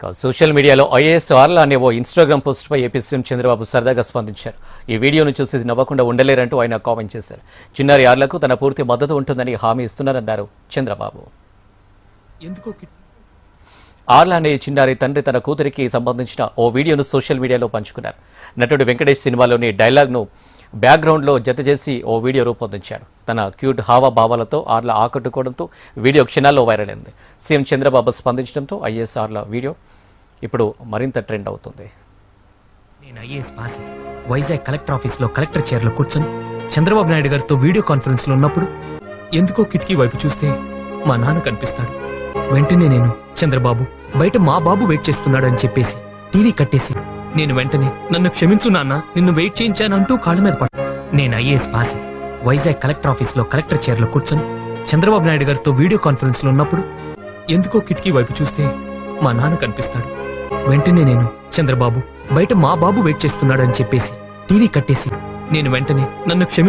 Social మీడియాలో IAS ఆర్లా అనే ఓ Instagram పోస్టుపై AP CM Chandrababu సరదాగా స్పందించారు. ఈ వీడియోను చూసి నవ్వకుండా ఉండలేరంటూ ఆయన కామెంట్ చేశారు. చిన్నారి ఆర్లకు తన పూర్తి మద్దతు ఉంటుందని హామీ ఇస్తున్నారన్నారు చంద్రబాబు. ఆర్లా అనే చిన్నారి తండ్రి తన కూతురికి సంబంధించిన ఓ వీడియోను సోషల్ మీడియాలో పంచుకున్నారు. నటుడు వెంకటేష్ సినిమాలోని డైలాగ్ను బ్యాక్గ్రౌండ్లో జత చేసి ఓ వీడియో రూపొందించాడు. తన క్యూట్ హావభావాలతో ఆర్లా ఆకట్టుకోవడంతో వీడియో క్షణాల్లో వైరల్ అయింది. సీఎం చంద్రబాబు స్పందించడంతో ఐఏఎస్ ఆర్లా వీడియో ఇప్పుడు మరింత ట్రెండ్ అవుతుంది. నేను ఐఏఎస్ పాస్ వైజాగ్ కలెక్టర్ ఆఫీస్లో కలెక్టర్ చైర్లో కూర్చొని చంద్రబాబు నాయుడు గారితో వీడియో కాన్ఫరెన్స్లో ఉన్నప్పుడు ఎందుకో కిటికీ వైపు చూస్తే మా నాన్న కనిపిస్తాడు. వెంటనే నేను చంద్రబాబు బయట మా బాబు వెయిట్ చేస్తున్నాడు అని చెప్పేసి టీవీ కట్టేసి నేను వెంటనే నన్ను క్షమించు నాన్న, నిన్ను వెయిట్ చేయించానంటూ కాళ్ళ మీద పడ్డా. నేను ఐఏఎస్ పాస్ వైజాగ్ కలెక్టర్ ఆఫీస్లో కలెక్టర్ చైర్లో కూర్చొని చంద్రబాబు నాయుడు గారితో వీడియో కాన్ఫరెన్స్లో ఉన్నప్పుడు ఎందుకో కిటికీ వైపు చూస్తే మా నాన్న కనిపిస్తాడు. వెంటనే నేను చంద్రబాబు బయట మా బాబు వెయిట్ చేస్తున్నాడు అని చెప్పేసి టీవీ కట్టేసి నేను వెంటనే నన్ను